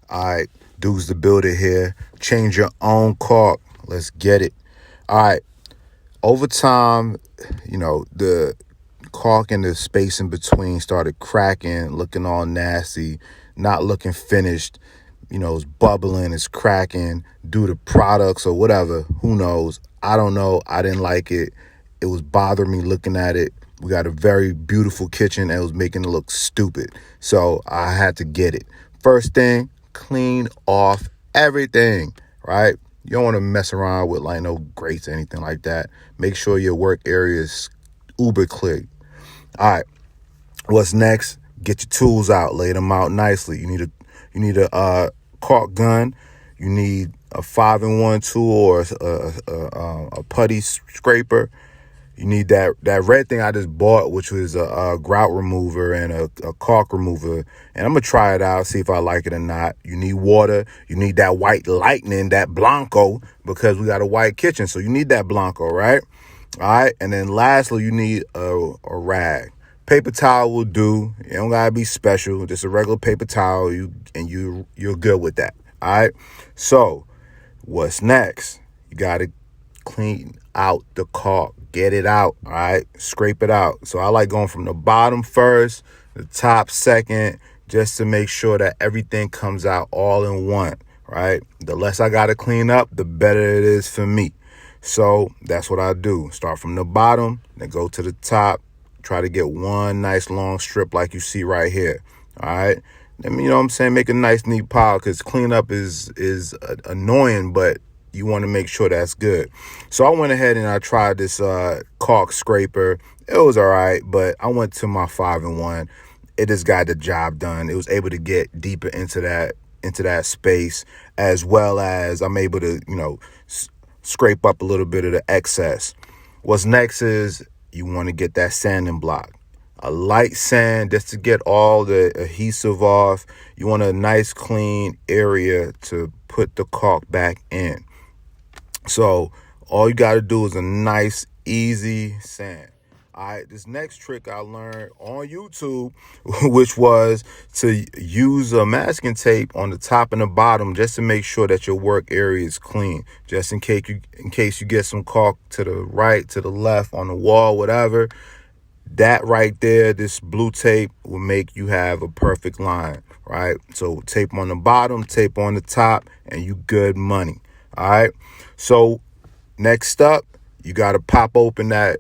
All right, Dougzz Da Builder here. Change your own caulk. Let's get it. All right, over time, the caulk and the space in between started cracking, looking all nasty, not looking finished. It's bubbling, it's cracking due to products or whatever. Who knows? I don't know. I didn't like it. It was bothering me looking at it. We got a very beautiful kitchen and it was making it look stupid. So I had to get it. First thing, clean off everything, right? You don't want to mess around with no grates or anything like that. Make sure your work area is uber clear. All right, what's next? Get your tools out, lay them out nicely. You need a caulk gun. You need a 5-in-1 tool or a putty scraper. You need that red thing I just bought, which was a grout remover and a caulk remover. And I'm going to try it out, see if I like it or not. You need water. You need that white lightning, that Blanco, because we got a white kitchen. So you need that Blanco, right? All right. And then lastly, you need a rag. Paper towel will do. You don't got to be special. Just a regular paper towel. You're good with that. All right. So what's next? You got to clean out the caulk. Get it out, all right? Scrape it out. So I like going from the bottom first, the top second, just to make sure that everything comes out all in one, right? The less I got to clean up, the better it is for me. So that's what I do. Start from the bottom, then go to the top. Try to get one nice long strip like you see right here, all right? Then, you know what I'm saying? Make a nice, neat pile, because cleanup is annoying, but you want to make sure that's good. So I went ahead and I tried this caulk scraper. It was all right, but I went to my 5-in-1. It just got the job done. It was able to get deeper into that space, as well as I'm able to, scrape up a little bit of the excess. What's next is you want to get that sanding block. A light sand just to get all the adhesive off. You want a nice clean area to put the caulk back in. So all you got to do is a nice, easy sand. All right, this next trick I learned on YouTube, which was to use a masking tape on the top and the bottom just to make sure that your work area is clean. Just in case you get some caulk to the right, to the left, on the wall, whatever. That right there, this blue tape will make you have a perfect line, right? So tape on the bottom, tape on the top, and you good money. All right. So next up, you got to pop open that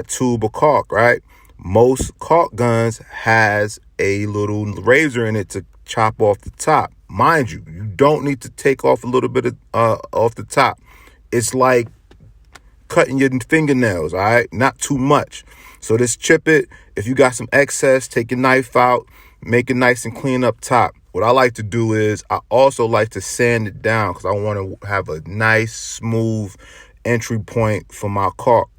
tube of caulk, right? Most caulk guns has a little razor in it to chop off the top. Mind you, you don't need to take off a little bit of off the top. It's like cutting your fingernails, all right? Not too much. So just chip it. If you got some excess, take your knife out, make it nice and clean up top. What I like to do is I also like to sand it down because I want to have a nice, smooth entry point for my caulk.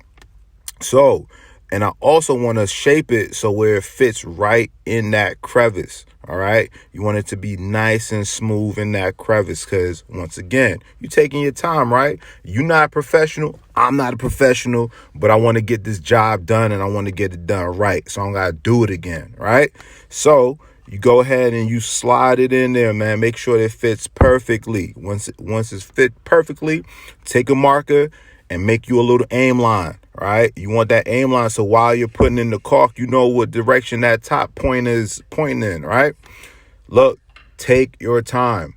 So, and I also want to shape it so where it fits right in that crevice. All right. You want it to be nice and smooth in that crevice because, once again, you're taking your time, right? You're not a professional. I'm not a professional, but I want to get this job done and I want to get it done right. So I'm going to do it again. Right. So you go ahead and you slide it in there, man. Make sure it fits perfectly. Once it's fit perfectly, take a marker and make you a little aim line. Right? You want that aim line so while you're putting in the caulk, you know what direction that top point is pointing in, right? Look, take your time.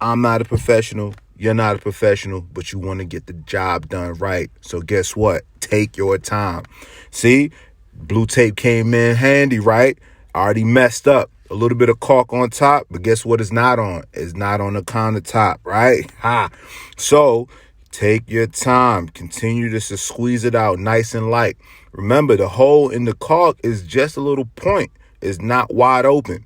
I'm not a professional. You're not a professional, but you want to get the job done right. So guess what? Take your time. See, blue tape came in handy, right? Already messed up. A little bit of caulk on top, but guess what it's not on? It's not on the countertop, right? So take your time. Continue just to squeeze it out nice and light. Remember, the hole in the caulk is just a little point. It's not wide open.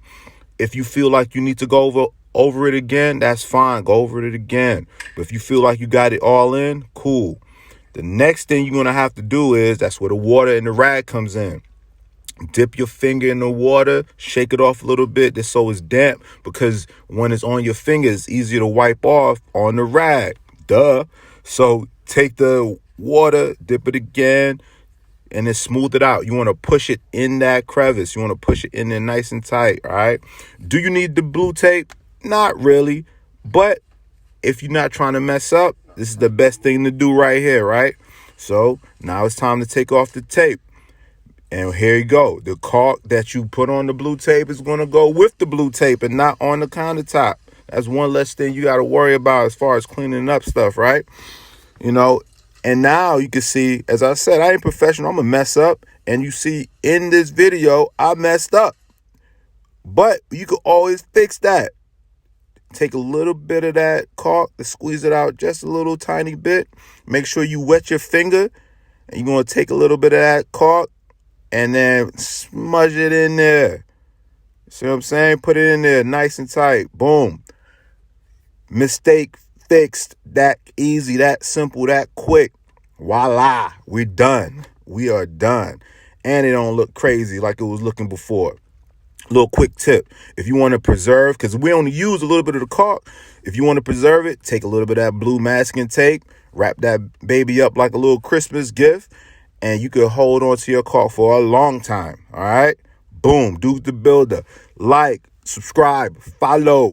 If you feel like you need to go over it again, that's fine. Go over it again. But if you feel like you got it all in, cool. The next thing you're going to have to do is, that's where the water and the rag comes in. Dip your finger in the water, shake it off a little bit just so it's damp, because when it's on your finger, it's easier to wipe off on the rag. Duh. So take the water, dip it again, and then smooth it out. You want to push it in that crevice. You want to push it in there nice and tight, all right? Do you need the blue tape? Not really. But if you're not trying to mess up, this is the best thing to do right here, right? So now it's time to take off the tape. And here you go. The caulk that you put on the blue tape is going to go with the blue tape and not on the countertop. That's one less thing you got to worry about as far as cleaning up stuff, right? You know, and now you can see, as I said, I ain't professional. I'm going to mess up. And you see in this video, I messed up. But you can always fix that. Take a little bit of that caulk to squeeze it out just a little tiny bit. Make sure you wet your finger. And you're going to take a little bit of that caulk and then smudge it in there. See what I'm saying? Put it in there nice and tight. Boom. Mistake fixed. That easy, that simple, that quick. Voila. We're done. We are done. And it don't look crazy like it was looking before. Little quick tip. If you want to preserve, because we only use a little bit of the caulk. If you want to preserve it, take a little bit of that blue masking tape. Wrap that baby up like a little Christmas gift. And you can hold on to your caulk for a long time. All right? Boom. Dougzz Da Builder. Like, subscribe, follow.